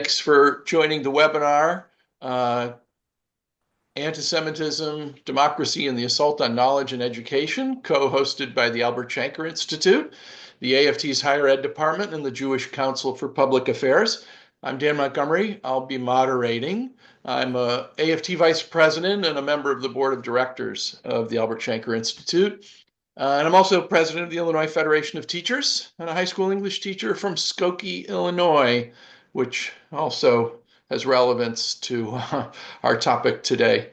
Thanks for joining the webinar, Antisemitism, Democracy, and the Assault on Knowledge and Education, co-hosted by the Albert Shanker Institute, the AFT's Higher Ed Department, and the Jewish Council for Public Affairs. I'm Dan Montgomery. I'll be moderating. I'm a AFT Vice President and a member of the Board of Directors of the Albert Shanker Institute. And I'm also president of the Illinois Federation of Teachers and a high school English teacher from Skokie, Illinois, which also has relevance to our topic today.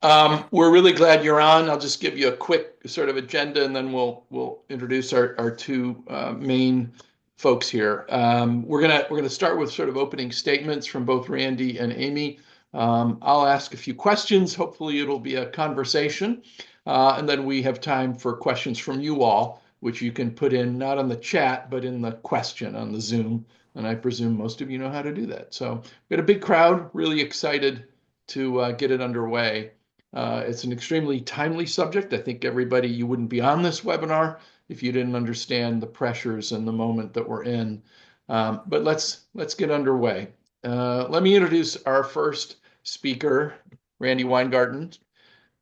We're really glad you're on. I'll just give you a quick sort of agenda, and then we'll introduce our two main folks here. We're gonna start with sort of opening statements from both Randy and Amy. I'll ask a few questions. Hopefully, it'll be a conversation. And then we have time for questions from you all, which you can put in not on the chat, but in the question on the Zoom. And I presume most of you know how to do that. So we got a big crowd, really excited to get it underway. It's an extremely timely subject. I think everybody, you wouldn't be on this webinar if you didn't understand the pressures and the moment that we're in. But let's get underway. Let me introduce our first speaker, Randy Weingarten.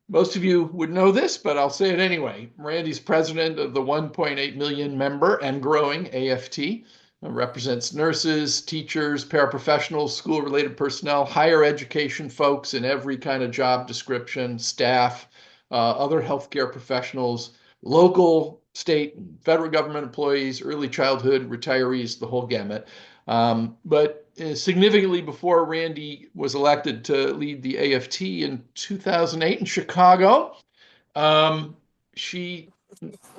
Most of you would know this, but I'll say it anyway. Randy's president of the 1.8 million member and growing AFT, represents nurses, teachers, paraprofessionals, school-related personnel, higher education folks in every kind of job description, staff, other healthcare professionals, local, state, and federal government employees, early childhood, retirees, the whole gamut. But significantly before Randy was elected to lead the AFT in 2008 in Chicago, she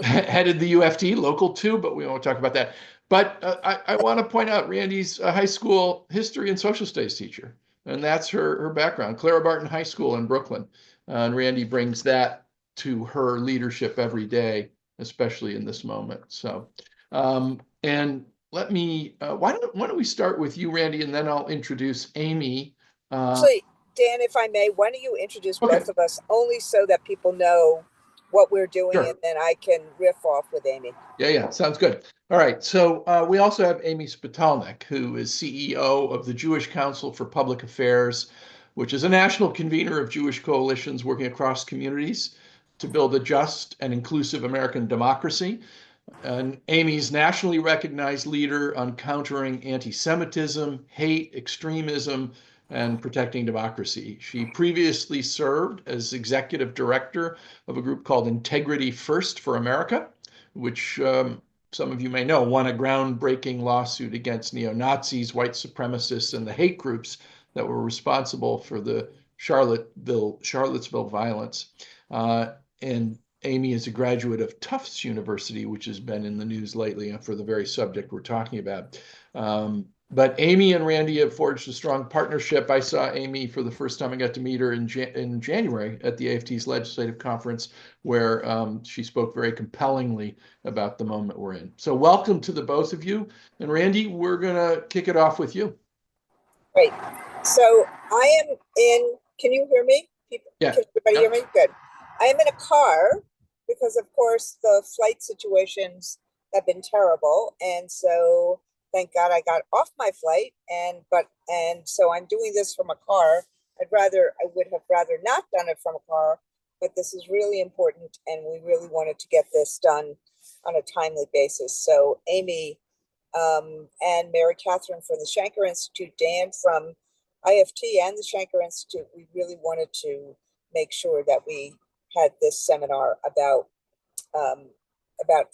headed the UFT, local too, but we won't talk about that. But I want to point out Randy's a high school history and social studies teacher, and that's her background, Clara Barton High School in Brooklyn. And Randy brings that to her leadership every day, especially in this moment. So, and let me, why don't we start with you, Randy, and then I'll introduce Amy. Actually, Dan, if I may, why don't you introduce both of us, only so that people know what we're doing, Sure. and then I can riff off with Amy. Yeah, sounds good. All right, so we also have Amy Spitalnik, who is CEO of the Jewish Council for Public Affairs, which is a national convener of Jewish coalitions working across communities to build a just and inclusive American democracy. And Amy's nationally recognized leader on countering anti-Semitism, hate, extremism, and protecting democracy. She previously served as executive director of a group called Integrity First for America, which some of you may know won a groundbreaking lawsuit against neo-Nazis, white supremacists, and the hate groups that were responsible for the Charlottesville violence. And Amy is a graduate of Tufts University, which has been in the news lately for the very subject we're talking about. But Amy and Randy have forged a strong partnership. I saw Amy for the first time. I got to meet her in January at the AFT's legislative conference, where she spoke very compellingly about the moment we're in. So welcome to the both of you. And Randy, we're going to kick it off with you. Great. So I am in, can you hear me? Yeah. Can everybody hear me? Good. I am in a car because, of course, the flight situations have been terrible. And so thank God I got off my flight, and so I'm doing this from a car. I would have rather not done it from a car, but this is really important, and we really wanted to get this done on a timely basis. So Amy and Mary Catherine from the Shanker Institute, Dan from IFT and the Shanker Institute, we really wanted to make sure that we had this seminar about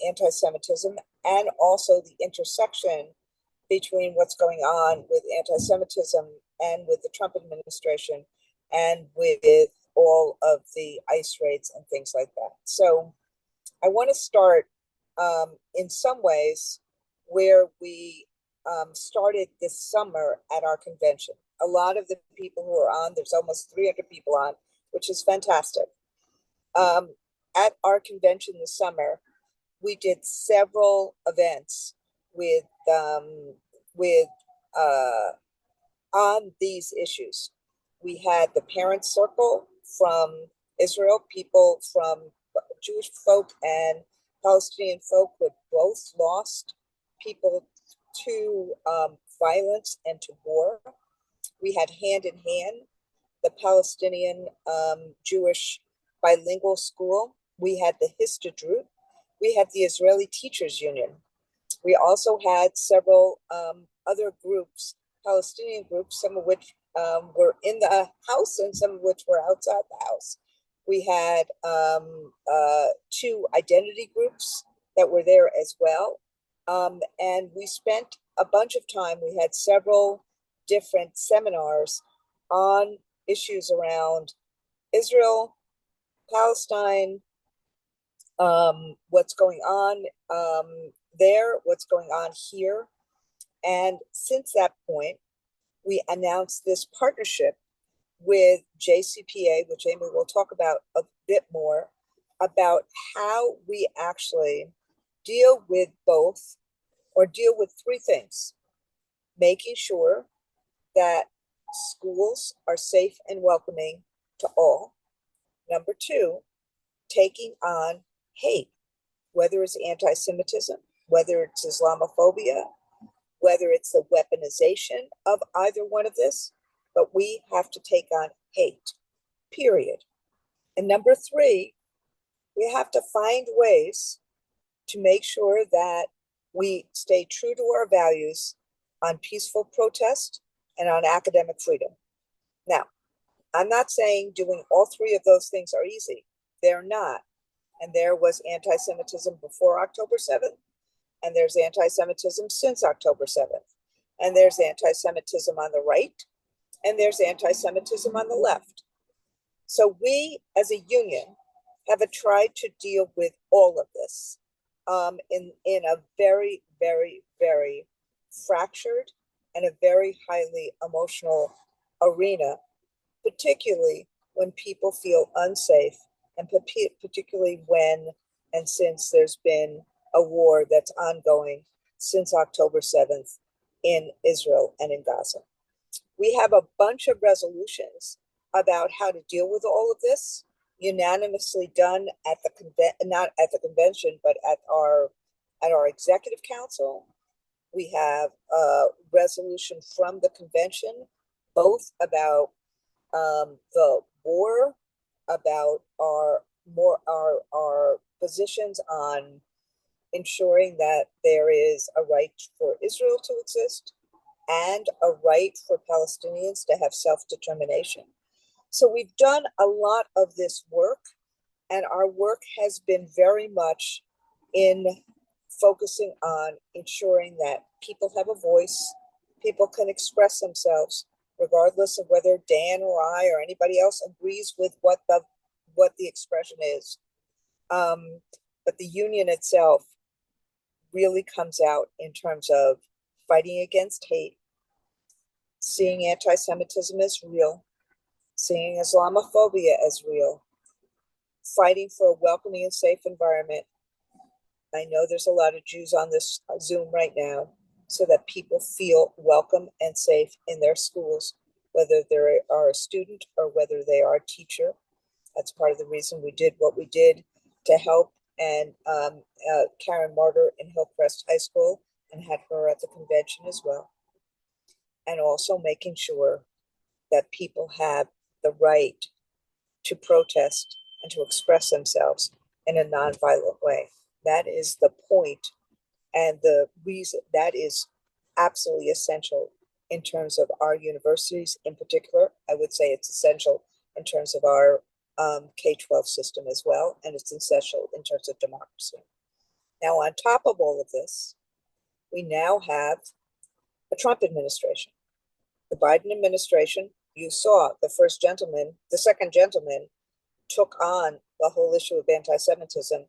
anti-Semitism, and also the intersection between what's going on with anti-Semitism and with the Trump administration and with all of the ICE raids and things like that. So I want to start in some ways where we started this summer at our convention. A lot of the people who are on, there's almost 300 people on, which is fantastic. At our convention this summer, we did several events with on these issues. We had the Parents Circle from Israel, people from Jewish folk and Palestinian folk who had both lost people to violence and to war. We had hand in hand the Palestinian Jewish bilingual school. We had the Histadrut. We had the Israeli Teachers Union. We also had several other groups, Palestinian groups, some of which were in the house and some of which were outside the house. We had two identity groups that were there as well. And we spent a bunch of time, we had several different seminars on issues around Israel, Palestine, what's going on there, what's going on here. And since that point, we announced this partnership with JCPA, which Amy will talk about a bit more, about how we actually deal with both, or deal with three things: making sure that schools are safe and welcoming to all. Number two, taking on hate, whether it's anti-Semitism, whether it's Islamophobia, whether it's the weaponization of either one of this, but we have to take on hate, period. And number three, we have to find ways to make sure that we stay true to our values on peaceful protest and on academic freedom. Now, I'm not saying doing all three of those things are easy. They're not. And there was anti-Semitism before October 7th, and there's anti-Semitism since October 7th. And there's anti-Semitism on the right, and there's anti-Semitism on the left. So we, as a union, have tried to deal with all of this in a very, very, very fractured and a very highly emotional arena, particularly when people feel unsafe, and particularly when and since there's been a war that's ongoing since October 7th in Israel and in Gaza. We have a bunch of resolutions about how to deal with all of this, unanimously done at the not at the convention, but at our executive council. We have a resolution from the convention, both about the war, about our positions on ensuring that there is a right for Israel to exist and a right for Palestinians to have self-determination. So we've done a lot of this work, and our work has been very much in focusing on ensuring that people have a voice, people can express themselves, regardless of whether Dan or I or anybody else agrees with what the expression is. But the union itself really comes out in terms of fighting against hate, seeing anti-Semitism as real, seeing Islamophobia as real, fighting for a welcoming and safe environment. I know there's a lot of Jews on this Zoom right now, so that people feel welcome and safe in their schools, whether they are a student or whether they are a teacher. That's part of the reason we did what we did to help and Karen Martyr in Hillcrest High School, and had her at the convention as well. And also making sure that people have the right to protest and to express themselves in a nonviolent way. That is the point, and the reason that is absolutely essential in terms of our universities in particular. I would say it's essential in terms of our K-12 system as well, and it's essential in terms of democracy. Now, on top of all of this, we now have a Trump administration. The Biden administration, you saw the second gentleman took on the whole issue of anti-Semitism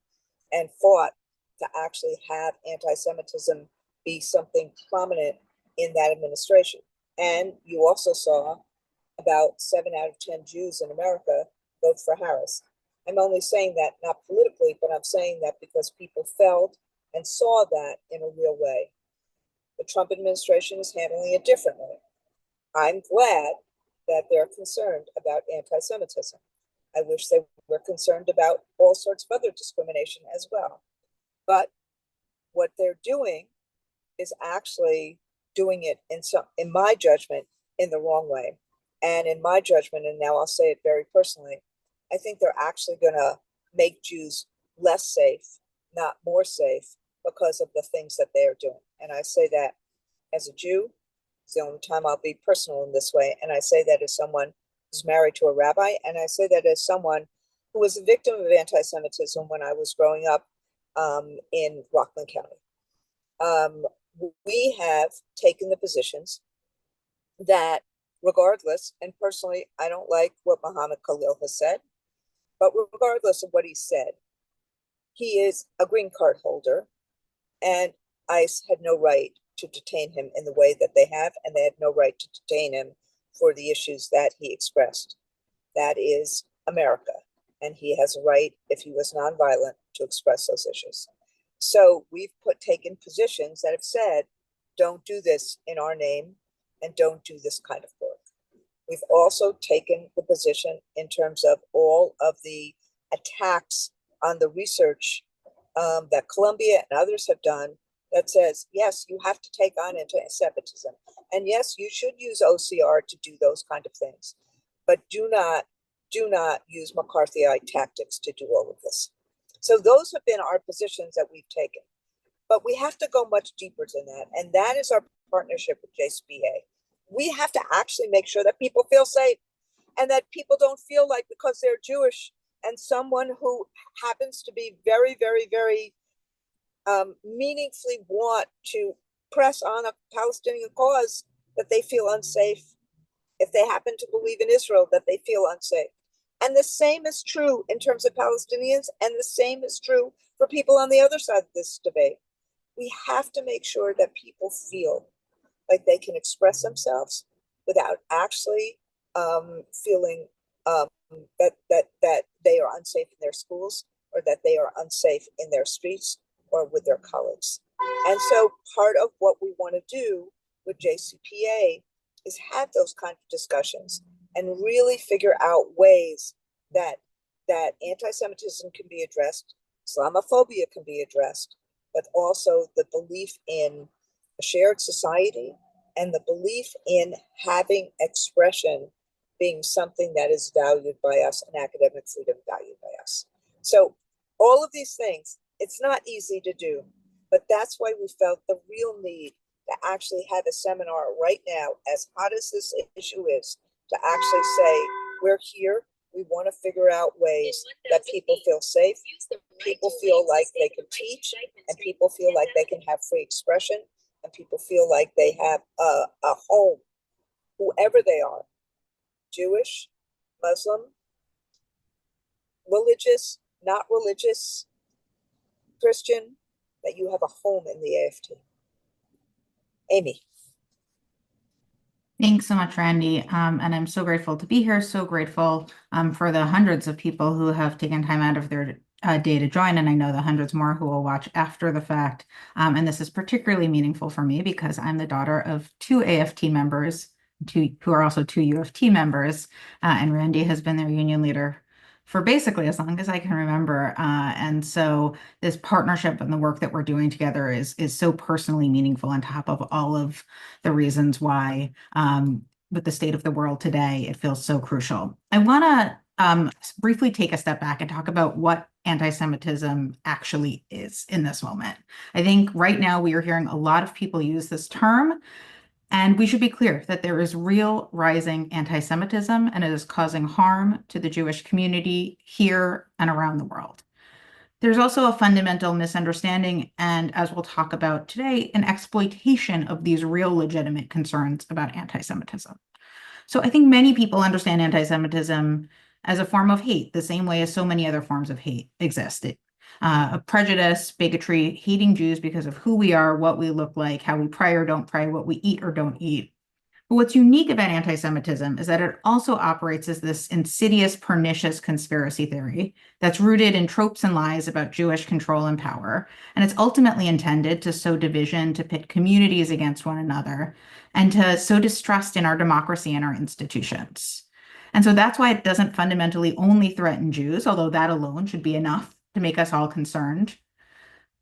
and fought to actually have anti-Semitism be something prominent in that administration. And you also saw about 7 out of 10 Jews in America vote for Harris. I'm only saying that not politically, but I'm saying that because people felt and saw that in a real way. The Trump administration is handling it differently. I'm glad that they're concerned about anti-Semitism. I wish they were concerned about all sorts of other discrimination as well. But what they're doing is actually doing it in my judgment, in the wrong way. And in my judgment, and now I'll say it very personally, I think they're actually going to make Jews less safe, not more safe, because of the things that they are doing. And I say that as a Jew. It's the only time I'll be personal in this way. And I say that as someone who's married to a rabbi. And I say that as someone who was a victim of anti-Semitism when I was growing up in Rockland County. We have taken the positions that regardless, and personally, I don't like what Muhammad Khalil has said, but regardless of what he said, he is a green card holder, and ICE had no right to detain him in the way that they have, and they had no right to detain him for the issues that he expressed. That is America, and he has a right, if he was nonviolent, to express those issues. So we've taken positions that have said, don't do this in our name, and don't do this kind of work. We've also taken the position in terms of all of the attacks on the research that Columbia and others have done that says, yes, you have to take on anti-Semitism. And yes, you should use OCR to do those kind of things. But do not use McCarthyite tactics to do all of this. So those have been our positions that we've taken. But we have to go much deeper than that. And that is our partnership with JCPA. We have to actually make sure that people feel safe and that people don't feel like because they're Jewish and someone who happens to be very, very, very meaningfully want to press on a Palestinian cause, that they feel unsafe. If they happen to believe in Israel, that they feel unsafe. And the same is true in terms of Palestinians, and the same is true for people on the other side of this debate. We have to make sure that people feel like they can express themselves without actually feeling that they are unsafe in their schools, or that they are unsafe in their streets or with their colleagues. And so part of what we want to do with JCPA is have those kind of discussions and really figure out ways that anti-Semitism can be addressed, Islamophobia can be addressed, but also the belief in a shared society and the belief in having expression being something that is valued by us and academic freedom valued by us. So all of these things, it's not easy to do, but that's why we felt the real need to actually have a seminar right now, as hot as this issue is, to actually say, we're here, we want to figure out ways that people feel safe, people feel like they can teach, and people feel like they can have free expression, and people feel like they have a home, whoever they are, Jewish, Muslim, religious, not religious, Christian, that you have a home in the AFT. Amy. Thanks so much, Randy. And I'm so grateful to be here. So grateful for the hundreds of people who have taken time out of their day to join. And I know the hundreds more who will watch after the fact. And this is particularly meaningful for me because I'm the daughter of two AFT members, who are also two UFT members. And Randy has been their union leader for basically as long as I can remember. And so this partnership and the work that we're doing together is so personally meaningful on top of all of the reasons why with the state of the world today, it feels so crucial. I want to briefly take a step back and talk about what anti-Semitism actually is in this moment. I think right now we are hearing a lot of people use this term, and we should be clear that there is real rising anti-Semitism, and it is causing harm to the Jewish community here and around the world. There's also a fundamental misunderstanding, and as we'll talk about today, an exploitation of these real legitimate concerns about anti-Semitism. So I think many people understand anti-Semitism as a form of hate, the same way as so many other forms of hate exist. Prejudice, bigotry, hating Jews because of who we are, what we look like, how we pray or don't pray, what we eat or don't eat. But what's unique about anti-Semitism is that it also operates as this insidious, pernicious conspiracy theory that's rooted in tropes and lies about Jewish control and power. And it's ultimately intended to sow division, to pit communities against one another, and to sow distrust in our democracy and our institutions. And so that's why it doesn't fundamentally only threaten Jews, although that alone should be enough to make us all concerned.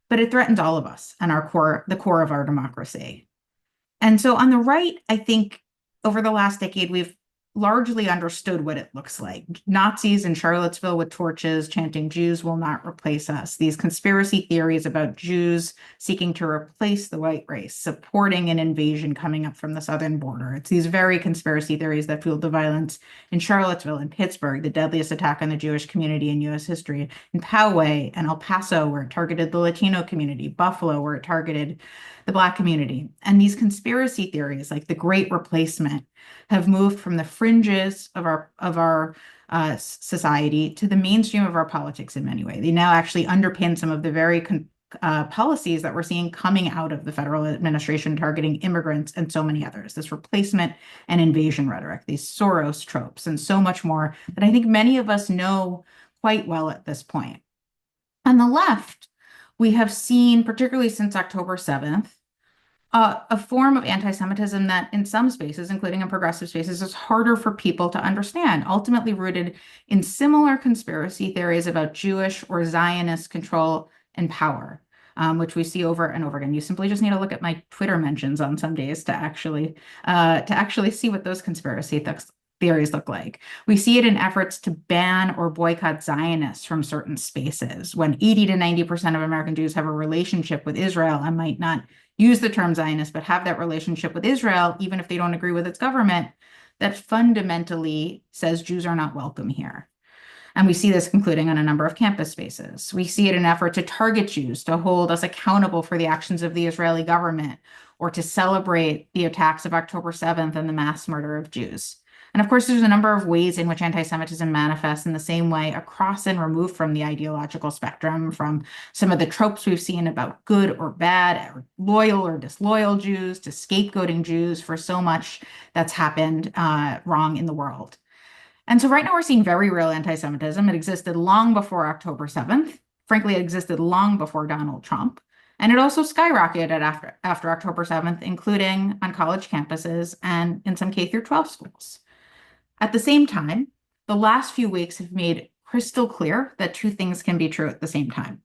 But it threatens all of us and the core of our democracy. And so on the right, I think over the last decade, we've largely understood what it looks like. Nazis in Charlottesville with torches chanting, "Jews will not replace us." These conspiracy theories about Jews seeking to replace the white race, supporting an invasion coming up from the southern border. It's these very conspiracy theories that fueled the violence in Charlottesville and Pittsburgh, the deadliest attack on the Jewish community in US history, in Poway and El Paso, where it targeted the Latino community, Buffalo, where it targeted the Black community. And these conspiracy theories, like the Great Replacement, have moved from the fringes of our society to the mainstream of our politics in many ways. They now actually underpin some of the very policies that we're seeing coming out of the federal administration targeting immigrants and so many others. This replacement and invasion rhetoric, these Soros tropes, and so much more that I think many of us know quite well at this point. On the left, we have seen, particularly since October 7th, a form of anti-Semitism that in some spaces, including in progressive spaces, is harder for people to understand, ultimately rooted in similar conspiracy theories about Jewish or Zionist control and power, which we see over and over again. You simply just need to look at my Twitter mentions on some days to actually see what those conspiracy theories look like. We see it in efforts to ban or boycott Zionists from certain spaces. When 80 to 90% of American Jews have a relationship with Israel, I might not use the term Zionist, but have that relationship with Israel, even if they don't agree with its government, that fundamentally says Jews are not welcome here. And we see this concluding on a number of campus spaces. We see it in an effort to target Jews, to hold us accountable for the actions of the Israeli government, or to celebrate the attacks of October 7th and the mass murder of Jews. And of course, there's a number of ways in which anti-Semitism manifests in the same way across and removed from the ideological spectrum, from some of the tropes we've seen about good or bad, or loyal or disloyal Jews, to scapegoating Jews for so much that's happened wrong in the world. And so right now we're seeing very real anti-Semitism. It existed long before October 7th. Frankly, it existed long before Donald Trump. And it also skyrocketed after October 7th, including on college campuses and in some K through 12 schools. At the same time, the last few weeks have made crystal clear that two things can be true at the same time.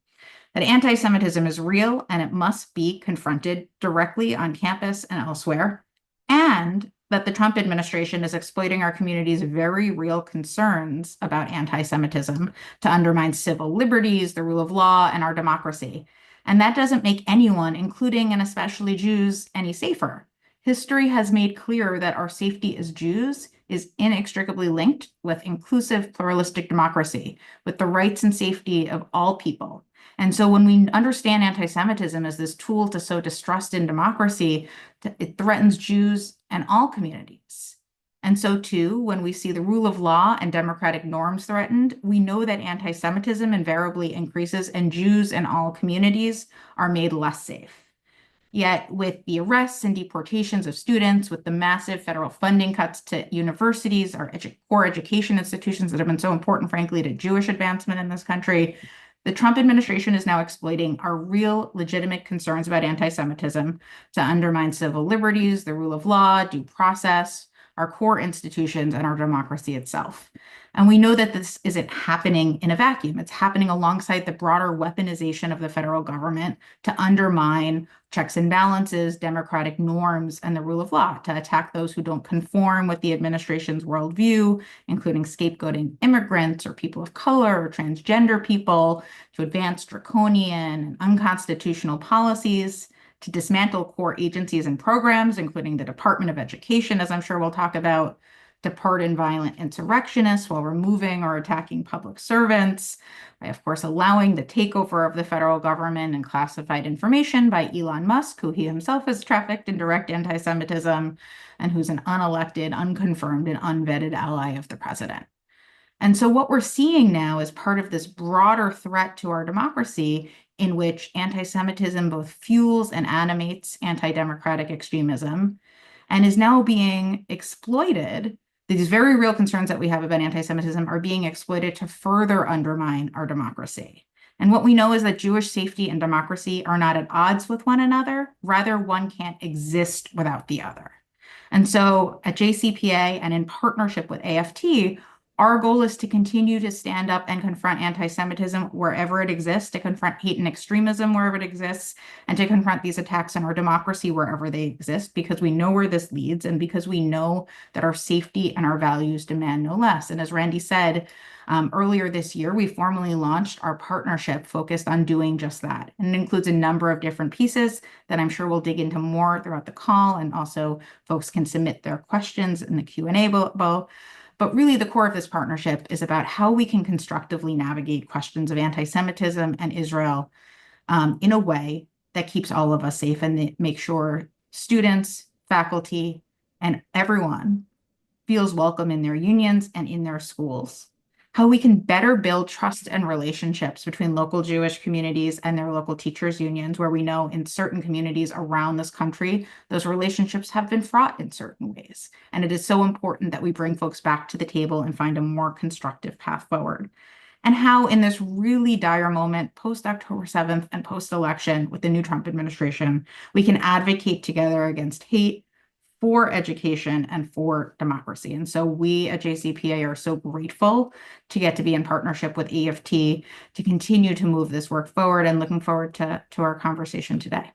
That anti-Semitism is real and it must be confronted directly on campus and elsewhere, and that the Trump administration is exploiting our community's very real concerns about anti-Semitism to undermine civil liberties, the rule of law, and our democracy. And that doesn't make anyone, including and especially Jews, any safer. History has made clear that our safety as Jews is inextricably linked with inclusive, pluralistic democracy, with the rights and safety of all people. And so when we understand anti-Semitism as this tool to sow distrust in democracy, it threatens Jews and all communities. And so too, when we see the rule of law and democratic norms threatened, we know that anti-Semitism invariably increases and Jews and all communities are made less safe. Yet with the arrests and deportations of students, with the massive federal funding cuts to universities, our core education institutions that have been so important, frankly, to Jewish advancement in this country, the Trump administration is now exploiting our real legitimate concerns about anti-Semitism to undermine civil liberties, the rule of law, due process, our core institutions, and our democracy itself. And we know that this isn't happening in a vacuum. It's happening alongside the broader weaponization of the federal government to undermine checks and balances, democratic norms, and the rule of law, to attack those who don't conform with the administration's worldview, including scapegoating immigrants or people of color or transgender people, to advance draconian and unconstitutional policies, to dismantle core agencies and programs, including the Department of Education, as I'm sure we'll talk about, to pardon violent insurrectionists while removing or attacking public servants, by, of course, allowing the takeover of the federal government and classified information by Elon Musk, who he himself has trafficked in direct anti-Semitism, and who's an unelected, unconfirmed, and unvetted ally of the president. And so what we're seeing now is part of this broader threat to our democracy, in which anti-Semitism both fuels and animates anti-democratic extremism, and is now being exploited. These very real concerns that we have about anti-Semitism are being exploited to further undermine our democracy. And what we know is that Jewish safety and democracy are not at odds with one another. Rather, one can't exist without the other. And so at JCPA and in partnership with AFT, Our goal is to continue to stand up and confront anti-Semitism wherever it exists, to confront hate and extremism wherever it exists, and to confront these attacks on our democracy wherever they exist, because we know where this leads and because we know that our safety and our values demand no less. And as Randy said, earlier this year, we formally launched our partnership focused on doing just that. And it includes a number of different pieces that I'm sure we'll dig into more throughout the call, and also folks can submit their questions in the Q&A below. But really, the core of this partnership is about how we can constructively navigate questions of anti-Semitism and Israel in a way that keeps all of us safe and make sure students, faculty, and everyone feels welcome in their unions and in their schools. How we can better build trust and relationships between local Jewish communities and their local teachers' unions, where we know in certain communities around this country, those relationships have been fraught in certain ways. And it is so important that we bring folks back to the table and find a more constructive path forward. And how in this really dire moment, post-October 7th and post-election with the new Trump administration, we can advocate together against hate, for education, and for democracy. And so we at JCPA are so grateful to get to be in partnership with AFT to continue to move this work forward, and looking forward to our conversation today.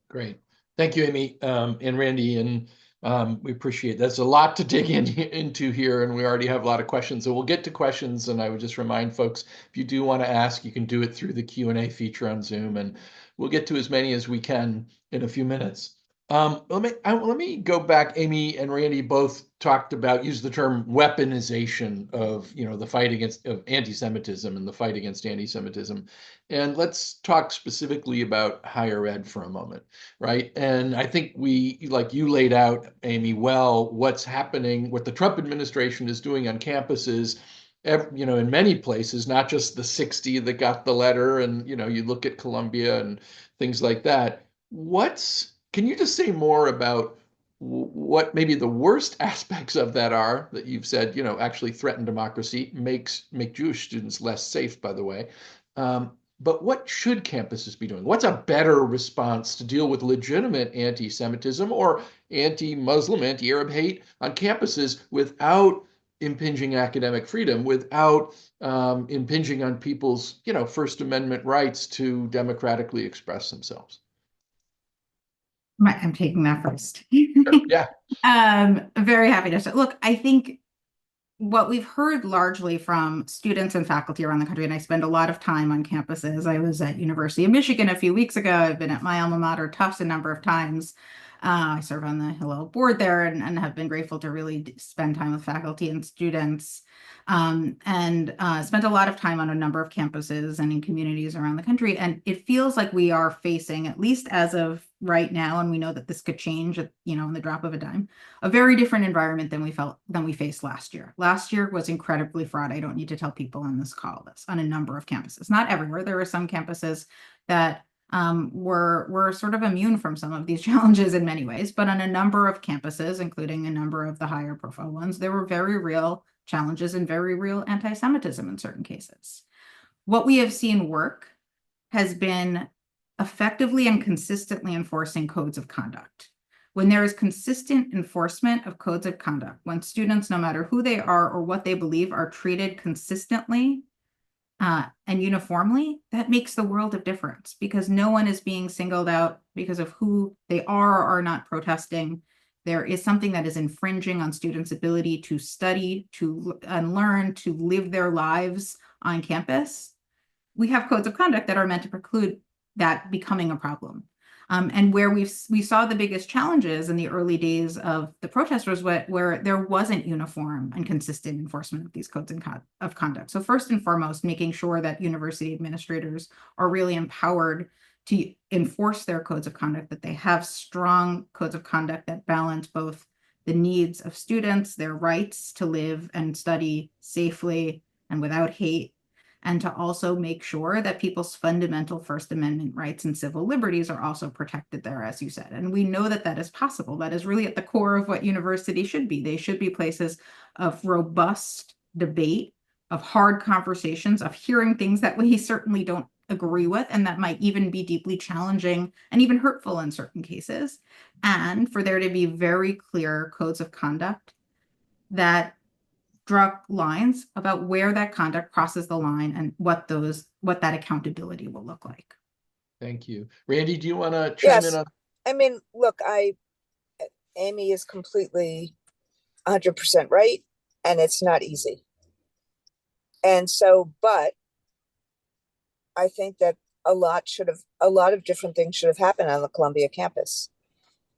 Great. Thank you, Amy and Randy. And we appreciate there's a lot to dig into here, and we already have a lot of questions. So we'll get to questions, and I would just remind folks, if you do want to ask, you can do it through the Q&A feature on Zoom, and we'll get to as many as we can in a few minutes. Let me go back. Amy and Randy both used the term weaponization of, the fight against anti-Semitism and the fight against anti-Semitism. And let's talk specifically about higher ed for a moment, right? And I think like you laid out, Amy, well, what's happening, what the Trump administration is doing on campuses, in many places, not just the 60 that got the letter, and, you look at Columbia and things like that. Can you just say more about what maybe the worst aspects of that are that you've said, actually threaten democracy, make Jewish students less safe, by the way. But what should campuses be doing? What's a better response to deal with legitimate anti-Semitism or anti-Muslim, anti-Arab hate on campuses without impinging academic freedom, without impinging on people's, First Amendment rights to democratically express themselves? I'm taking that first. Sure. Yeah. Very happy to start. Look, I think what we've heard largely from students and faculty around the country, and I spend a lot of time on campuses. I was at University of Michigan a few weeks ago. I've been at my alma mater, Tufts, a number of times. I serve on the Hillel board there, and have been grateful to really spend time with faculty and students, and spent a lot of time on a number of campuses and in communities around the country. And it feels like we are facing, at least as of right now, and we know that this could change at, in the drop of a dime, a very different environment than we faced last year. Last year was incredibly fraught. I don't need to tell people on this call this, on a number of campuses, not everywhere. There were some campuses that were sort of immune from some of these challenges in many ways, but on a number of campuses, including a number of the higher profile ones, there were very real challenges and very real anti-Semitism in certain cases. What we have seen work has been effectively and consistently enforcing codes of conduct. When there is consistent enforcement of codes of conduct, when students, no matter who they are or what they believe, are treated consistently and uniformly, that makes the world of difference, because no one is being singled out because of who they are or are not protesting. There is something that is infringing on students' ability to study, to learn, to live their lives on campus. We have codes of conduct that are meant to preclude that becoming a problem. And where we saw the biggest challenges in the early days of the protest was where there wasn't uniform and consistent enforcement of these codes of conduct. So first and foremost, making sure that university administrators are really empowered to enforce their codes of conduct, that they have strong codes of conduct that balance both the needs of students, their rights to live and study safely and without hate, and to also make sure that people's fundamental First Amendment rights and civil liberties are also protected there, as you said. And we know that that is possible. That is really at the core of what universities should be. They should be places of robust debate, of hard conversations, of hearing things that we certainly don't agree with, and that might even be deeply challenging and even hurtful in certain cases. And for there to be very clear codes of conduct that draw lines about where that conduct crosses the line and what that accountability will look like. Thank you. Randy, do you want to chime in Yes. on? I mean, look, Amy is completely 100% right, and it's not easy. And so, but I think that a lot of different things should have happened on the Columbia campus.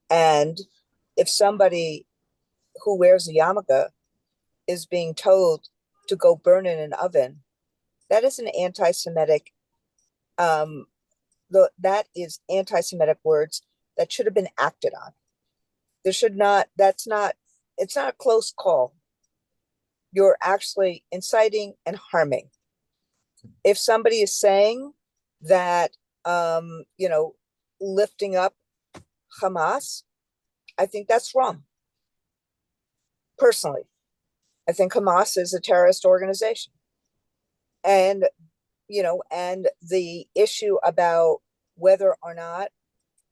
And if somebody who wears a yarmulke is being told to go burn in an oven, that is an anti-Semitic, that is anti-Semitic words that should have been acted on. There should not, it's not a close call. You're actually inciting and harming. If somebody is saying that, lifting up Hamas, I think that's wrong. Personally, I think Hamas is a terrorist organization. And, and the issue about whether or not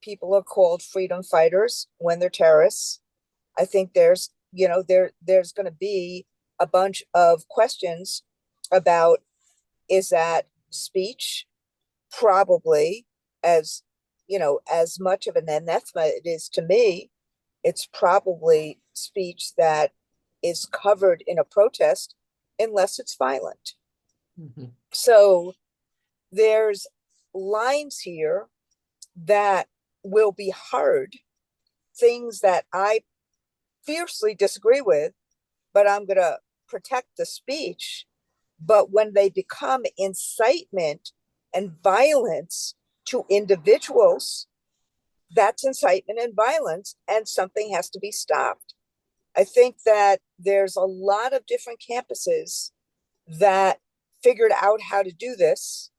people are called freedom fighters when they're terrorists, I think there's going to be a bunch of questions about, is that speech? Probably, as as much of an anathema it is to me, it's probably speech that is covered in a protest unless it's violent. Mhm. So there's lines here that will be hard, things that I fiercely disagree with, but I'm going to protect the speech. But when they become incitement and violence to individuals, that's incitement and violence, and something has to be stopped. I think that there's a lot of different campuses that figured out how to do this,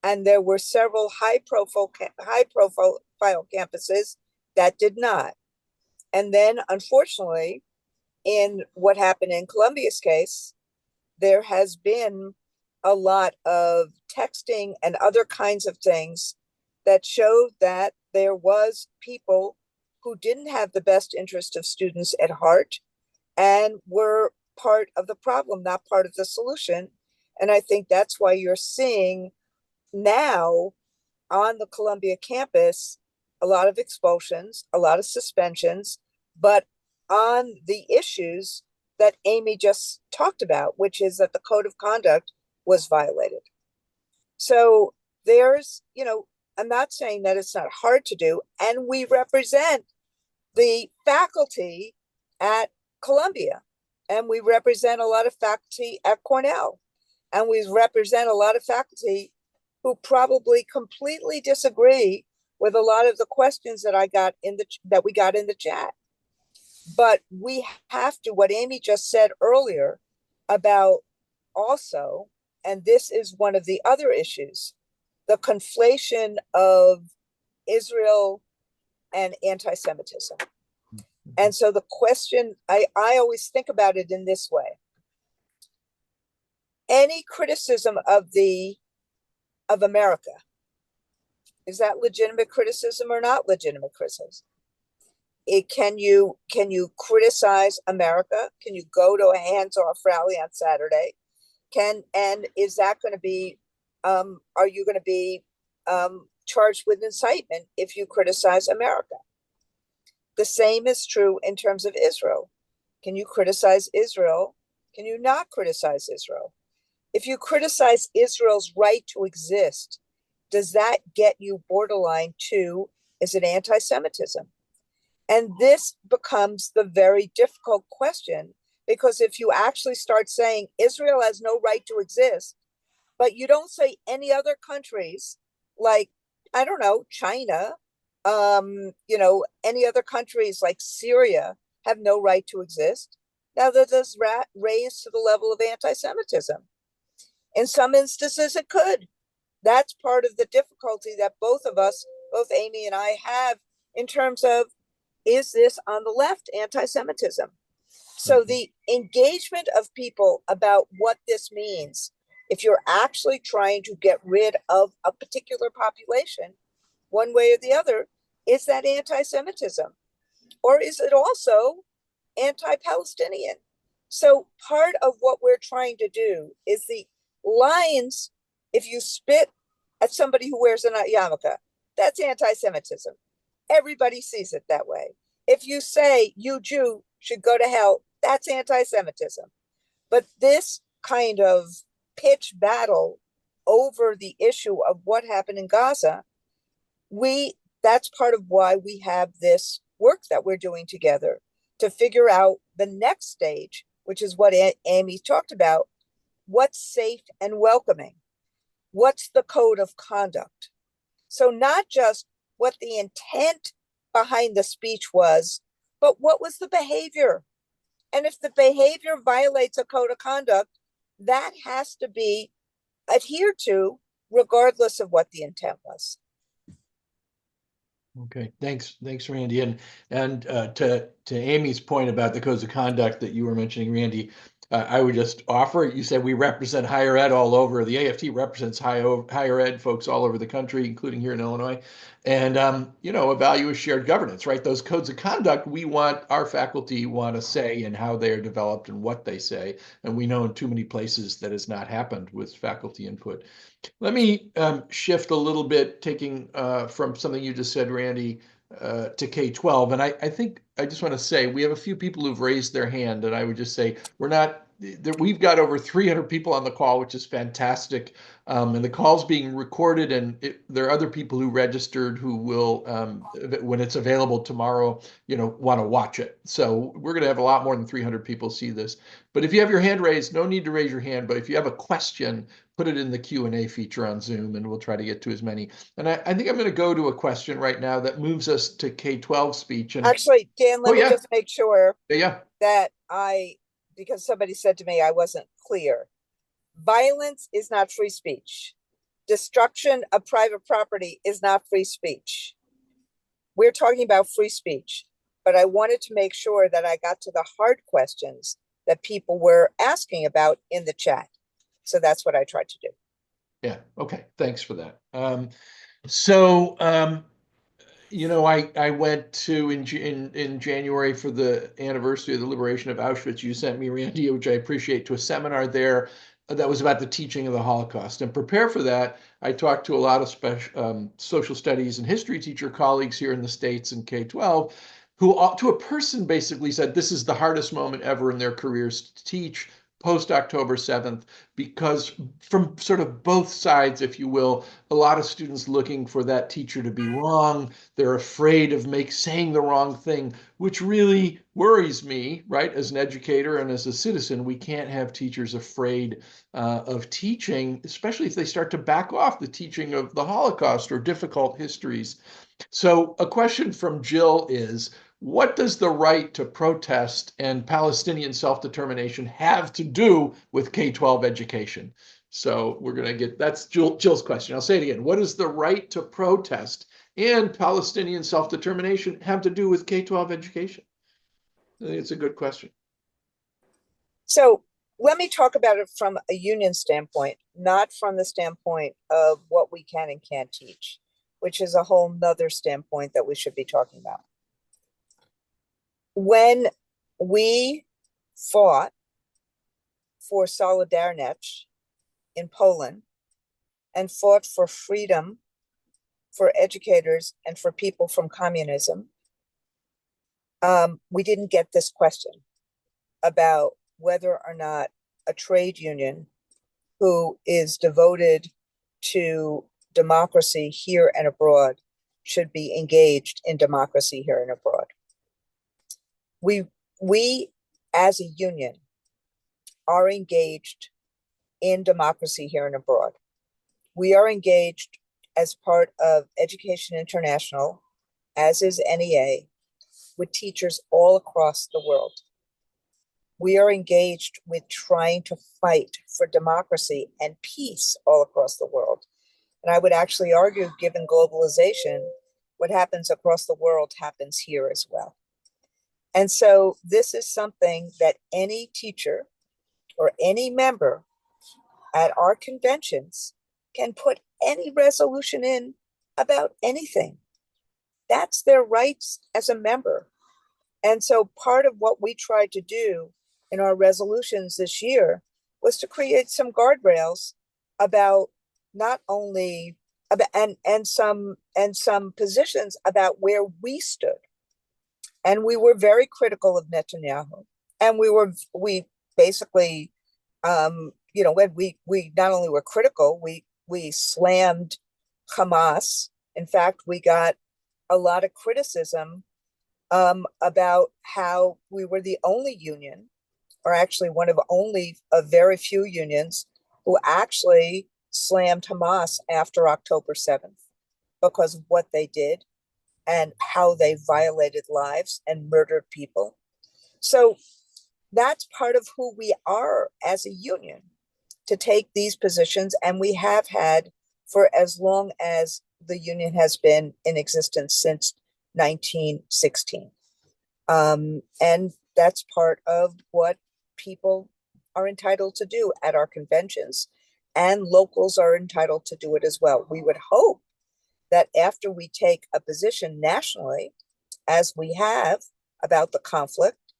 and there were several high profile campuses that did not. And then, unfortunately, in what happened in Columbia's case, there has been a lot of texting and other kinds of things that showed that there was people who didn't have the best interest of students at heart and were part of the problem, not part of the solution. And I think that's why you're seeing now on the Columbia campus a lot of expulsions, a lot of suspensions, but on the issues that Amy just talked about, which is that the code of conduct was violated. So there's, I'm not saying that it's not hard to do, and we represent the faculty at Columbia, and we represent a lot of faculty at Cornell, and we represent a lot of faculty who probably completely disagree with a lot of the questions that we got in the chat. But we have to, what Amy just said earlier about also, and this is one of the other issues, the conflation of Israel and anti-Semitism. And so the question, I always think about it in this way. Any criticism of America, is that legitimate criticism or not legitimate criticism? Can you criticize America? Can you go to a hands-off rally on Saturday? And is that going to be, are you going to be charged with incitement if you criticize America? The same is true in terms of Israel. Can you criticize Israel? Can you not criticize Israel? If you criticize Israel's right to exist, does that get you borderline to, is it anti-Semitism? And this becomes the very difficult question, because if you actually start saying Israel has no right to exist, but you don't say any other countries, like, I don't know, China, any other countries like Syria have no right to exist, now that does raise to the level of anti-Semitism. In some instances, it could. That's part of the difficulty that both of us, both Amy and I, have in terms of, is this on the left anti-Semitism? So the engagement of people about what this means, if you're actually trying to get rid of a particular population, one way or the other, is that anti-Semitism? Or is it also anti-Palestinian? So part of what we're trying to do is the lines, if you spit at somebody who wears a yarmulke, that's anti-Semitism. Everybody sees it that way. If you say you Jew should go to hell, that's anti-Semitism. But this kind of pitch battle over the issue of what happened in Gaza, that's part of why we have this work that we're doing together to figure out the next stage, which is what Amy talked about. What's safe and welcoming? What's the code of conduct? So not just what the intent behind the speech was, but what was the behavior? And if the behavior violates a code of conduct, that has to be adhered to regardless of what the intent was. Okay, thanks, Randy. And to Amy's point about the codes of conduct that you were mentioning, Randy, I would just offer, you said we represent higher ed all over. The AFT represents higher ed folks all over the country, including here in Illinois. And, a value is shared governance, right? Those codes of conduct, our faculty want to say in how they are developed and what they say. And we know in too many places that has not happened with faculty input. Let me shift a little bit, taking from something you just said, Randy, to K-12. And I think I just want to say we have a few people who've raised their hand, and I would just say we've got over 300 people on the call, which is fantastic. And the call's being recorded, and there are other people who registered who will, when it's available tomorrow, want to watch it. So we're going to have a lot more than 300 people see this. But if you have your hand raised, no need to raise your hand. But if you have a question, put it in the Q&A feature on Zoom, and we'll try to get to as many. And I think I'm going to go to a question right now that moves us to K-12 speech. And actually, Dan, let me just make sure that because somebody said to me I wasn't clear. Violence is not free speech. Destruction of private property is not free speech. We're talking about free speech, but I wanted to make sure that I got to the hard questions that people were asking about in the chat. So that's what I tried to do. Yeah. Okay. Thanks for that. I went to in January for the anniversary of the liberation of Auschwitz. You sent me, Randy, which I appreciate, to a seminar there that was about the teaching of the Holocaust. And prepare for that, I talked to a lot of social studies and history teacher colleagues here in the States in K-12, who to a person basically said this is the hardest moment ever in their careers to teach post October 7th, because from sort of both sides, if you will, a lot of students looking for that teacher to be wrong. They're afraid of saying the wrong thing, which really worries me, right? As an educator and as a citizen, we can't have teachers afraid of teaching, especially if they start to back off the teaching of the Holocaust or difficult histories. So a question from Jill is, what does the right to protest and Palestinian self-determination have to do with K-12 education? So we're going to that's Jill's question. I'll say it again. What does the right to protest and Palestinian self-determination have to do with K-12 education? I think it's a good question. So let me talk about it from a union standpoint, not from the standpoint of what we can and can't teach, which is a whole nother standpoint that we should be talking about. When we fought for Solidarność in Poland and fought for freedom for educators and for people from communism, we didn't get this question about whether or not a trade union who is devoted to democracy here and abroad should be engaged in democracy here and abroad. We as a union are engaged in democracy here and abroad. We are engaged as part of Education International, as is NEA, with teachers all across the world. We are engaged with trying to fight for democracy and peace all across the world. And I would actually argue, given globalization, what happens across the world happens here as well. And so this is something that any teacher or any member at our conventions can put any resolution in about anything. That's their rights as a member. And so part of what we tried to do in our resolutions this year was to create some guardrails about not only about and some positions about where we stood. And we were very critical of Netanyahu. And we basically when we not only were critical, we slammed Hamas. In fact, we got a lot of criticism about how we were the only union, or actually one of only a very few unions, who actually slammed Hamas after October 7th because of what they did and how they violated lives and murdered people. So that's part of who we are as a union, to take these positions, and we have had for as long as the union has been in existence, since 1916. And that's part of what people are entitled to do at our conventions, and locals are entitled to do it as well. We would hope that after we take a position nationally, as we have about the conflict,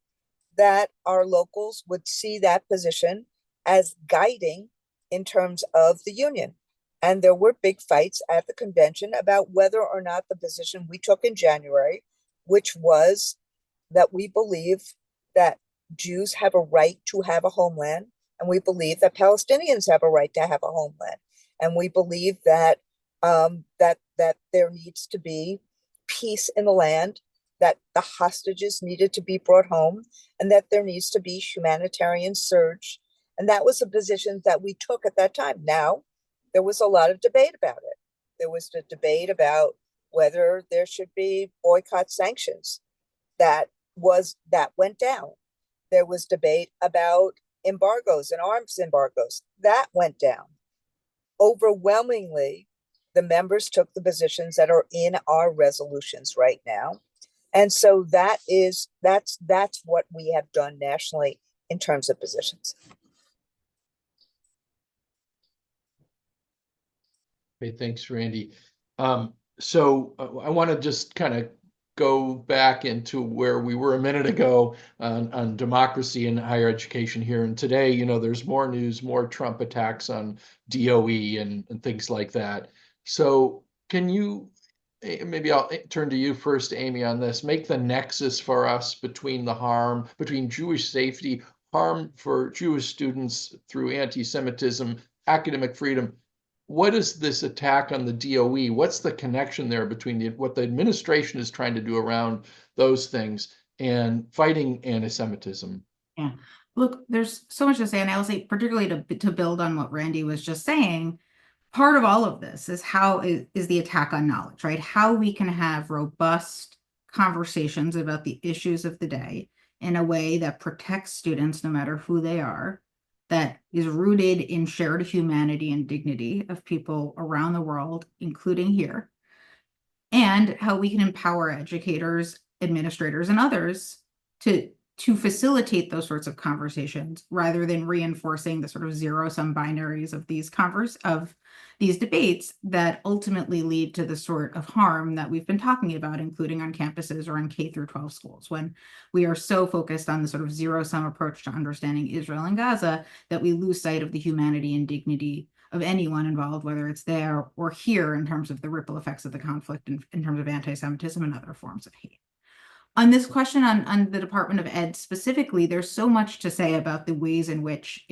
that our locals would see that position as guiding in terms of the union. And there were big fights at the convention about whether or not the position we took in January, which was that we believe that Jews have a right to have a homeland, and we believe that Palestinians have a right to have a homeland, and we believe that that there needs to be peace in the land, that the hostages needed to be brought home, and that there needs to be humanitarian surge. And that was a position that we took at that time. Now, there was a lot of debate about it. There was the debate about whether there should be boycott sanctions. That went down. There was debate about embargoes and arms embargoes. That went down. Overwhelmingly, the members took the positions that are in our resolutions right now. And so that's what we have done nationally in terms of positions. Okay, thanks, Randy. So I want to just kind of go back into where we were a minute ago on democracy and higher education here. And today, you know, there's more news, more Trump attacks on DOE and things like that. So can you, maybe I'll turn to you first, Amy, on this, make the nexus for us between the harm, between Jewish safety, harm for Jewish students through anti-Semitism, academic freedom. What is this attack on the DOE? What's the connection there between what the administration is trying to do around those things and fighting anti-Semitism? Yeah. Look, there's so much to say, and I'll say particularly to build on what Randy was just saying, part of all of this is how is the attack on knowledge, right? How we can have robust conversations about the issues of the day in a way that protects students no matter who they are, that is rooted in shared humanity and dignity of people around the world, including here, and how we can empower educators, administrators, and others to facilitate those sorts of conversations rather than reinforcing the sort of zero-sum binaries of these debates that ultimately lead to the sort of harm that we've been talking about, including on campuses or in K through 12 schools, when we are so focused on the sort of zero-sum approach to understanding Israel and Gaza that we lose sight of the humanity and dignity of anyone involved, whether it's there or here, in terms of the ripple effects of the conflict in terms of anti-Semitism and other forms of hate. On this question on the Department of Ed specifically, there's so much to say about the ways in which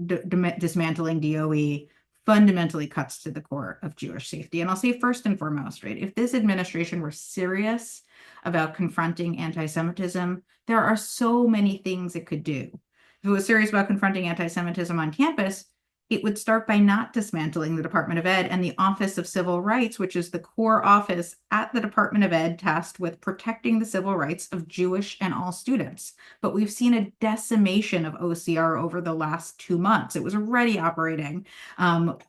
dismantling DOE fundamentally cuts to the core of Jewish safety. And I'll say first and foremost, right, if this administration were serious about confronting anti-Semitism, there are so many things it could do. If it was serious about confronting anti-Semitism on campus, it would start by not dismantling the Department of Ed and the Office of Civil Rights, which is the core office at the Department of Ed tasked with protecting the civil rights of Jewish and all students. But we've seen a decimation of OCR over the last 2 months. It was already operating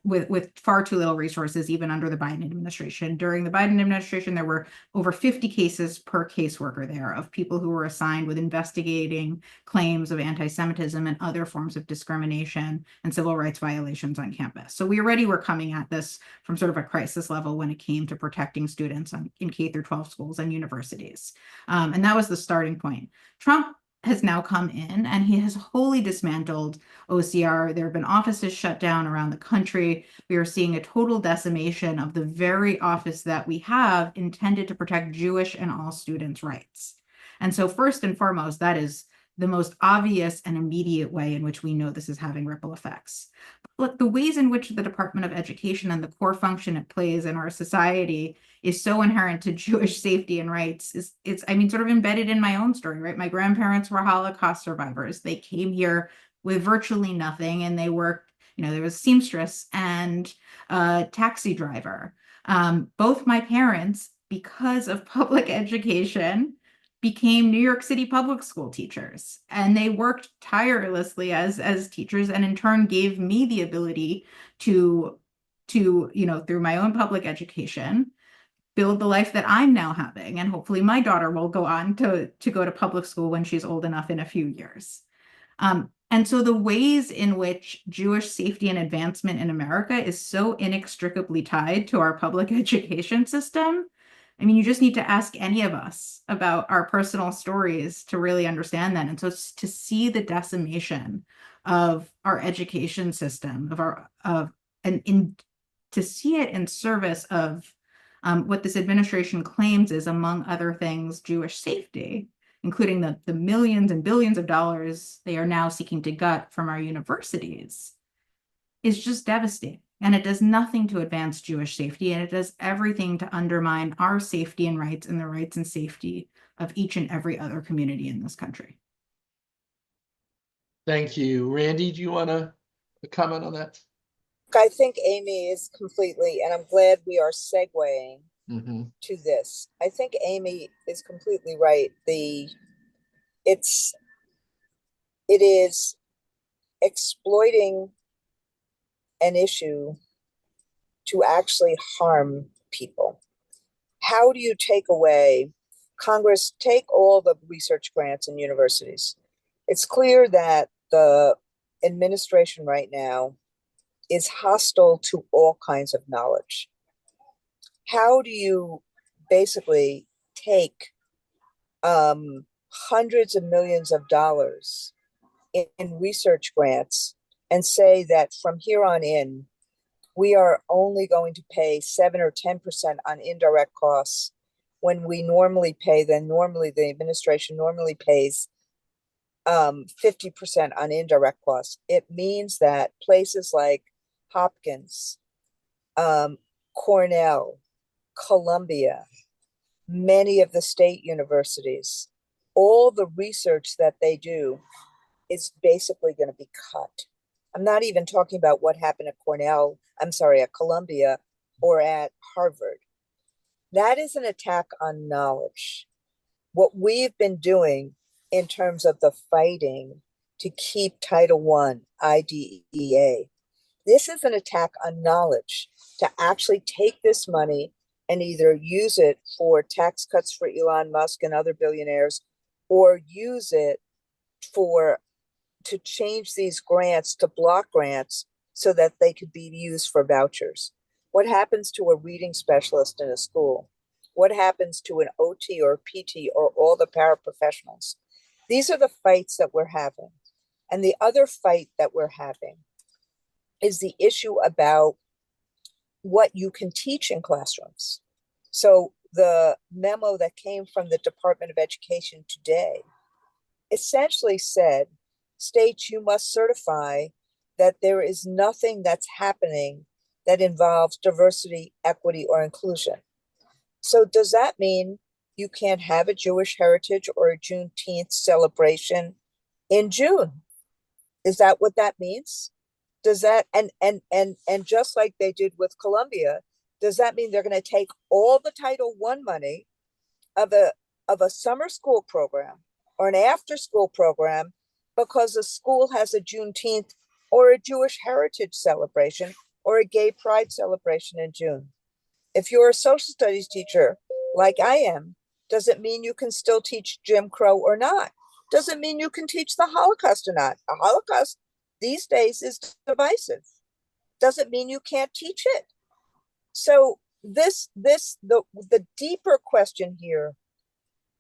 with far too little resources, even under the Biden administration. During the Biden administration, there were over 50 cases per caseworker there of people who were assigned with investigating claims of anti-Semitism and other forms of discrimination and civil rights violations on campus. So we already were coming at this from sort of a crisis level when it came to protecting students in K through 12 schools and universities. And that was the starting point. Trump has now come in, and he has wholly dismantled OCR. There have been offices shut down around the country. We are seeing a total decimation of the very office that we have intended to protect Jewish and all students' rights. And so first and foremost, that is the most obvious and immediate way in which we know this is having ripple effects. But the ways in which the Department of Education and the core function it plays in our society is so inherent to Jewish safety and rights it's I mean sort of embedded in my own story, right? My grandparents were Holocaust survivors. They came here with virtually nothing, and they worked, there was seamstress and a taxi driver. Both my parents, because of public education, became New York City public school teachers, and they worked tirelessly as teachers, and in turn gave me the ability to through my own public education, build the life that I'm now having. And hopefully my daughter will go on to go to public school when she's old enough in a few years. And so the ways in which Jewish safety and advancement in America is so inextricably tied to our public education system, I mean, you just need to ask any of us about our personal stories to really understand that. And so to see the decimation of our education system, to see it in service of what this administration claims is, among other things, Jewish safety, including the millions and billions of dollars they are now seeking to gut from our universities, is just devastating. And it does nothing to advance Jewish safety, and it does everything to undermine our safety and rights and the rights and safety of each and every other community in this country. Thank you. Randy, do you want to comment on that? I think Amy is completely, and I'm glad we are segueing to this. I think Amy is completely right. It is exploiting an issue to actually harm people. How do you take away, Congress, take all the research grants in universities? It's clear that the administration right now is hostile to all kinds of knowledge. How do you basically take hundreds of millions of dollars in research grants and say that from here on in, we are only going to pay 7 or 10% on indirect costs, when we normally pay, the administration normally pays 50% on indirect costs? It means that places like Hopkins, Cornell, Columbia, many of the state universities, all the research that they do is basically going to be cut. I'm not even talking about what happened at Columbia or at Harvard. That is an attack on knowledge. What we've been doing in terms of the fighting to keep Title I, IDEA, this is an attack on knowledge, to actually take this money and either use it for tax cuts for Elon Musk and other billionaires, or use it to change these grants to block grants so that they could be used for vouchers. What happens to a reading specialist in a school? What happens to an OT or PT or all the paraprofessionals? These are the fights that we're having. And the other fight that we're having is the issue about what you can teach in classrooms. So the memo that came from the Department of Education today essentially said, states, you must certify that there is nothing that's happening that involves diversity, equity, or inclusion. So does that mean you can't have a Jewish heritage or a Juneteenth celebration in June? Is that what that means? Does that, and just like they did with Columbia, does that mean they're going to take all the Title I money of a summer school program or an after school program because a school has a Juneteenth or a Jewish heritage celebration or a gay pride celebration in June? If you're a social studies teacher like I am, does it mean you can still teach Jim Crow or not? Does it mean you can teach the Holocaust or not? The Holocaust these days is divisive. Does it mean you can't teach it? So the deeper question here,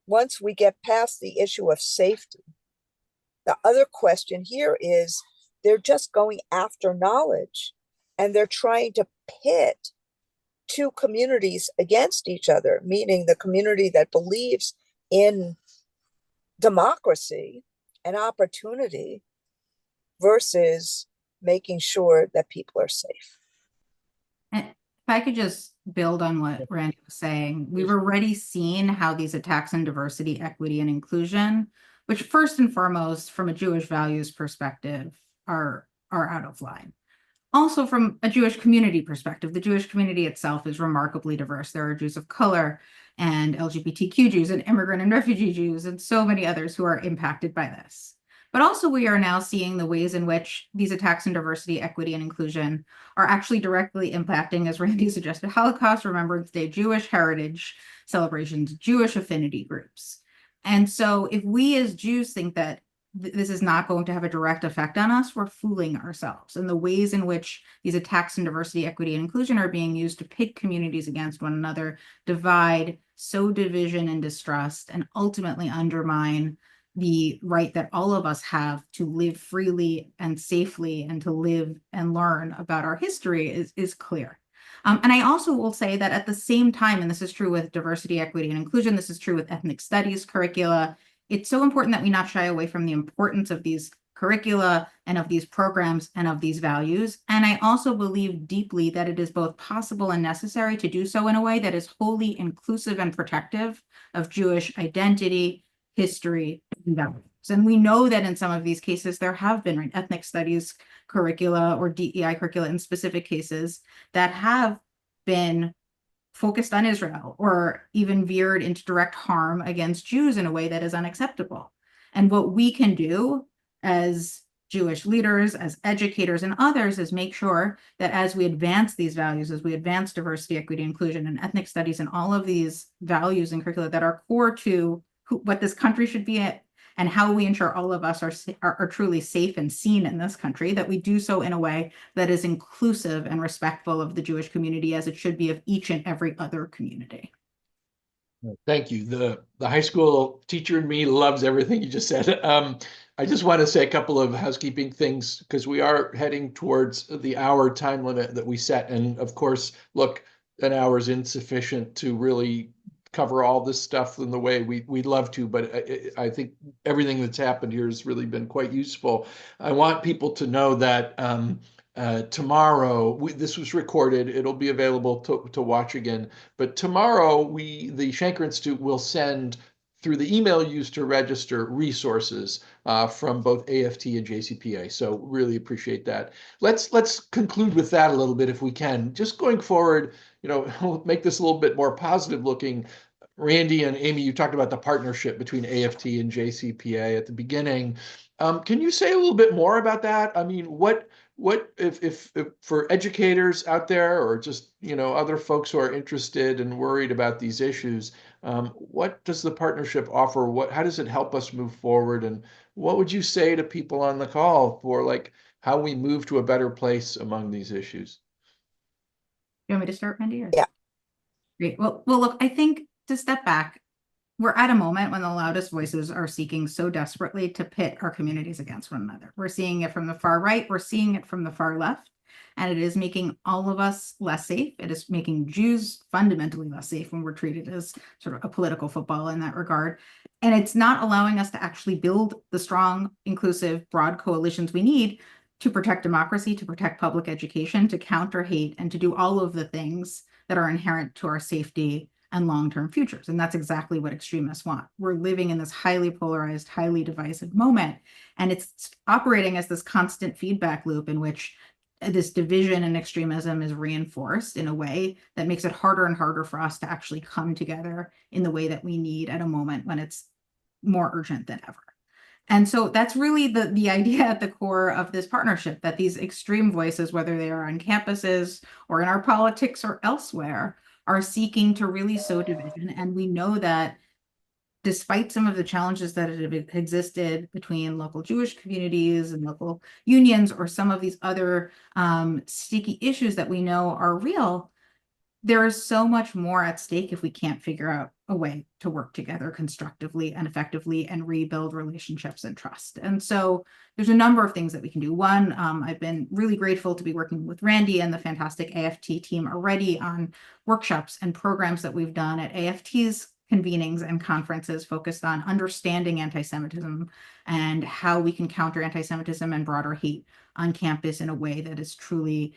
once we get past the issue of safety, The other question here is they're just going after knowledge, and they're trying to pit two communities against each other, meaning the community that believes in democracy and opportunity versus making sure that people are safe. And if I could just build on what Randy was saying, we've already seen how these attacks on diversity, equity, and inclusion, which first and foremost, from a Jewish values perspective, are out of line. Also, from a Jewish community perspective, the Jewish community itself is remarkably diverse. There are Jews of color and LGBTQ Jews and immigrant and refugee Jews and so many others who are impacted by this. But also we are now seeing the ways in which these attacks on diversity, equity, and inclusion are actually directly impacting, as Randy suggested, Holocaust Remembrance Day, Jewish heritage celebrations, Jewish affinity groups. And so if we as Jews think that this is not going to have a direct effect on us, we're fooling ourselves. And the ways in which these attacks on diversity, equity, and inclusion are being used to pit communities against one another, divide, sow division and distrust, and ultimately undermine the right that all of us have to live freely and safely and to live and learn about our history is clear. And I also will say that at the same time, and this is true with diversity, equity, and inclusion, this is true with ethnic studies curricula, it's so important that we not shy away from the importance of these curricula and of these programs and of these values. And I also believe deeply that it is both possible and necessary to do so in a way that is wholly inclusive and protective of Jewish identity, history, and values. And we know that in some of these cases, there have been ethnic studies curricula or DEI curricula in specific cases that have been focused on Israel or even veered into direct harm against Jews in a way that is unacceptable. And what we can do as Jewish leaders, as educators, and others is make sure that as we advance these values, as we advance diversity, equity, inclusion, and ethnic studies, and all of these values and curricula that are core to what this country should be at, and how we ensure all of us are truly safe and seen in this country, that we do so in a way that is inclusive and respectful of the Jewish community as it should be of each and every other community. Thank you. The high school teacher in me loves everything you just said. I just want to say a couple of housekeeping things because we are heading towards the hour time limit that we set. And of course, look, an hour is insufficient to really cover all this stuff in the way we'd love to, but I think everything that's happened here has really been quite useful. I want people to know that tomorrow, this was recorded, it'll be available to watch again, but tomorrow the Shanker Institute will send through the email used to register resources from both AFT and JCPA. So really appreciate that. Let's conclude with that a little bit if we can. Just going forward, we'll make this a little bit more positive looking. Randy and Amy, you talked about the partnership between AFT and JCPA at the beginning. Can you say a little bit more about that? I mean, what if for educators out there or just other folks who are interested and worried about these issues, what does the partnership offer? How does it help us move forward? And what would you say to people on the call for how we move to a better place among these issues? You want me to start, Randy? Yeah. Great. Well, look, I think to step back, we're at a moment when the loudest voices are seeking so desperately to pit our communities against one another. We're seeing it from the far right, we're seeing it from the far left, and it is making all of us less safe. It is making Jews fundamentally less safe when we're treated as sort of a political football in that regard. And it's not allowing us to actually build the strong, inclusive, broad coalitions we need to protect democracy, to protect public education, to counter hate, and to do all of the things that are inherent to our safety and long-term futures. And that's exactly what extremists want. We're living in this highly polarized, highly divisive moment, and it's operating as this constant feedback loop in which this division and extremism is reinforced in a way that makes it harder and harder for us to actually come together in the way that we need at a moment when it's more urgent than ever. And so that's really the idea at the core of this partnership, that these extreme voices, whether they are on campuses or in our politics or elsewhere, are seeking to really sow division. And we know that despite some of the challenges that have existed between local Jewish communities and local unions or some of these other sticky issues that we know are real, there is so much more at stake if we can't figure out a way to work together constructively and effectively and rebuild relationships and trust. And so there's a number of things that we can do. One, I've been really grateful to be working with Randy and the fantastic AFT team already on workshops and programs that we've done at AFT's convenings and conferences focused on understanding anti-Semitism and how we can counter anti-Semitism and broader hate on campus in a way that is truly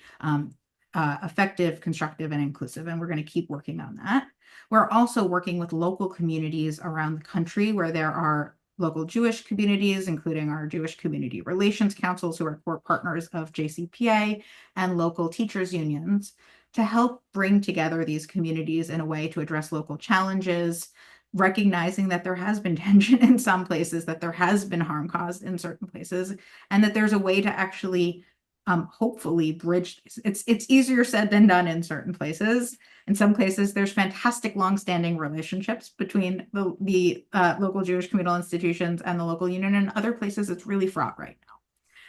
effective, constructive, and inclusive. And we're going to keep working on that. We're also working with local communities around the country where there are local Jewish communities, including our Jewish Community Relations Councils, who are core partners of JCPA, and local teachers unions, to help bring together these communities in a way to address local challenges, recognizing that there has been tension in some places, that there has been harm caused in certain places, and that there's a way to actually hopefully bridge. It's easier said than done in certain places. In some places, there's fantastic longstanding relationships between the local Jewish communal institutions and the local union. In other places, it's really fraught right now.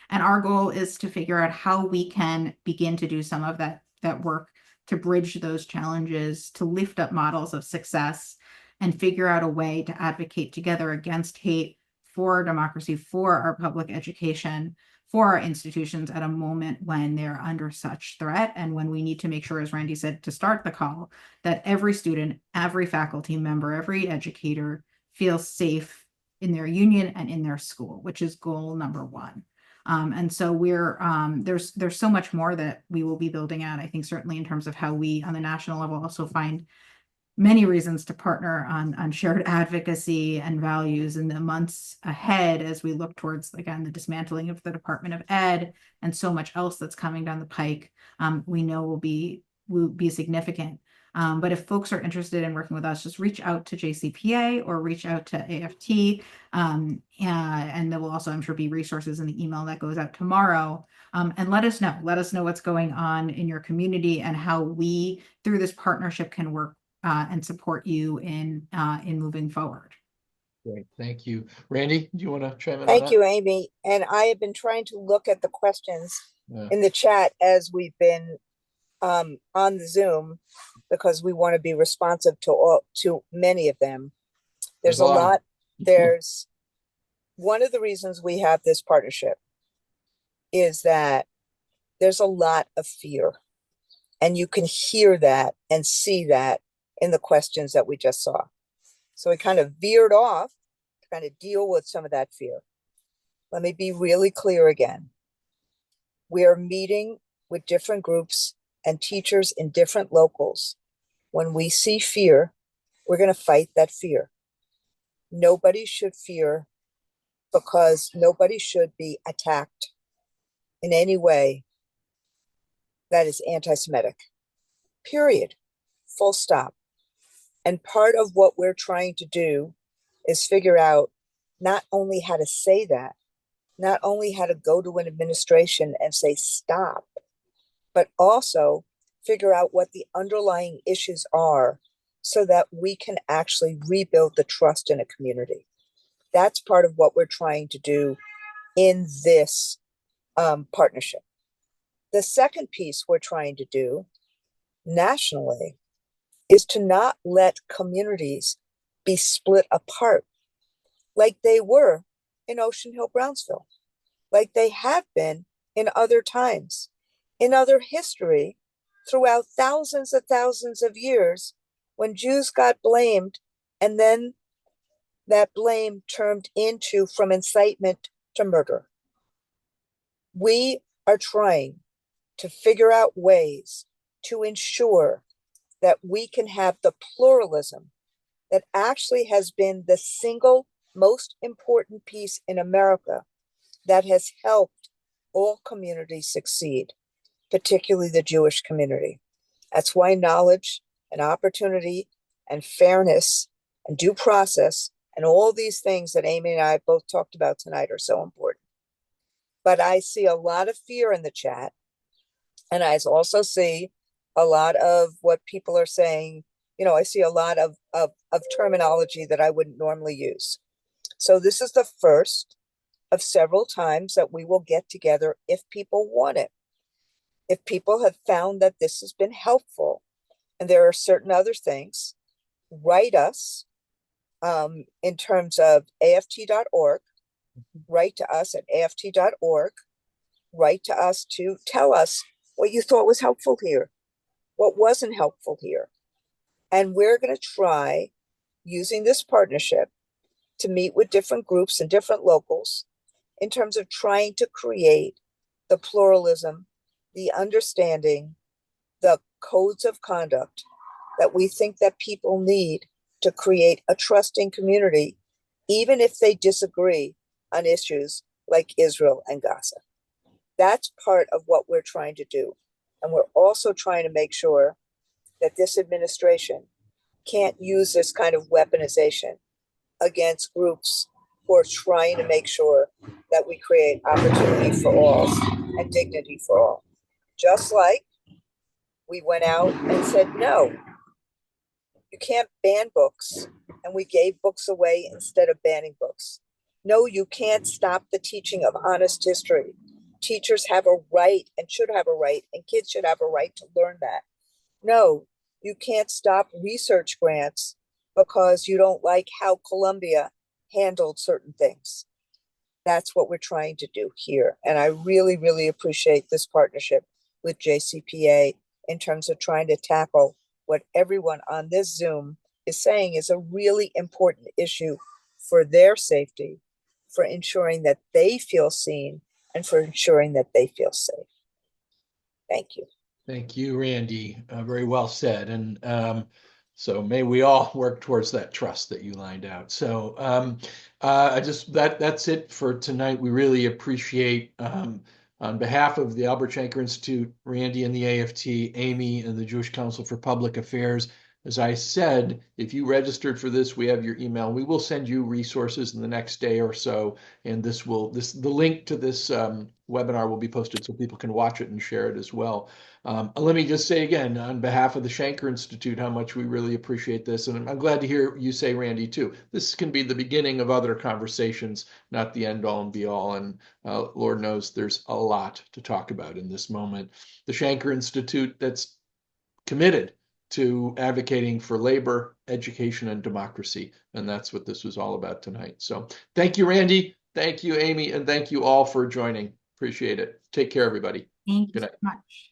And our goal is to figure out how we can begin to do some of that work to bridge those challenges, to lift up models of success, and figure out a way to advocate together against hate, for democracy, for our public education, for our institutions at a moment when they're under such threat, and when we need to make sure, as Randy said to start the call, that every student, every faculty member, every educator feels safe in their union and in their school, which is goal number one. And so there's so much more that we will be building out, I think, certainly in terms of how we on the national level also find many reasons to partner on shared advocacy and values in the months ahead as we look towards, again, the dismantling of the Department of Ed and so much else that's coming down the pike. We know will be significant. But if folks are interested in working with us, just reach out to JCPA or reach out to AFT. And there will also, I'm sure, be resources in the email that goes out tomorrow. And let us know what's going on in your community and how we, through this partnership, can work and support you in moving forward. Great, thank you. Randy, do you want to chime in on Thank that? you, Amy. And I have been trying to look at the questions Yeah. in the chat as we've been on the Zoom, because we want to be responsive to many of them. There's a lot. There's one of the reasons we have this partnership is that there's a lot of fear, and you can hear that and see that in the questions that we just saw. So we kind of veered off to kind of deal with some of that fear. Let me be really clear again. We are meeting with different groups and teachers in different locals. When we see fear, we're going to fight that fear. Nobody should fear, because nobody should be attacked in any way that is anti-Semitic. Period. Full stop. And part of what we're trying to do is figure out not only how to say that, not only how to go to an administration and say stop, but also figure out what the underlying issues are so that we can actually rebuild the trust in a community. That's part of what we're trying to do in this partnership. The second piece we're trying to do nationally is to not let communities be split apart like they were in Ocean Hill-Brownsville, like they have been in other times, in other history, throughout thousands of years, when Jews got blamed, and then that blame turned into from incitement to murder. We are trying to figure out ways to ensure that we can have the pluralism that actually has been the single most important piece in America that has helped all communities succeed, particularly the Jewish community. That's why knowledge and opportunity and fairness and due process and all these things that Amy and I both talked about tonight are so important. But I see a lot of fear in the chat, and I also see a lot of what people are saying. I see a lot of terminology that I wouldn't normally use. So this is the first of several times that we will get together if people want it. If people have found that this has been helpful, and there are certain other things, write us in terms of aft.org, write to us at aft.org, write to us to tell us what you thought was helpful here, what wasn't helpful here. And we're going to try using this partnership to meet with different groups and different locals in terms of trying to create the pluralism, the understanding, the codes of conduct that we think that people need to create a trusting community, even if they disagree on issues like Israel and Gaza. That's part of what we're trying to do. And we're also trying to make sure that this administration can't use this kind of weaponization against groups who are trying to make sure that we create opportunity for all and dignity for all. Just like we went out and said, no, you can't ban books, and we gave books away instead of banning books. No, you can't stop the teaching of honest history. Teachers have a right and should have a right, and kids should have a right to learn that. No, you can't stop research grants because you don't like how Columbia handled certain things. That's what we're trying to do here. And I really, really appreciate this partnership with JCPA in terms of trying to tackle what everyone on this Zoom is saying is a really important issue for their safety, for ensuring that they feel seen, and for ensuring that they feel safe. Thank you. Thank you, Randy. Very well said. And so may we all work towards that trust that you lined out. So that's it for tonight. We really appreciate, on behalf of the Albert Shanker Institute, Randy and the AFT, Amy and the Jewish Council for Public Affairs. As I said, if you registered for this, we have your email. We will send you resources in the next day or so, and the link to this webinar will be posted so people can watch it and share it as well. Let me just say again, on behalf of the Shanker Institute, how much we really appreciate this. And I'm glad to hear you say, Randy, too. This can be the beginning of other conversations, not the end all and be all. And Lord knows there's a lot to talk about in this moment. The Shanker Institute that's committed to advocating for labor, education, and democracy. And that's what this was all about tonight. So thank you, Randy. Thank you, Amy. And thank you all for joining. Appreciate it. Take care, everybody. Thank you Good so night. much.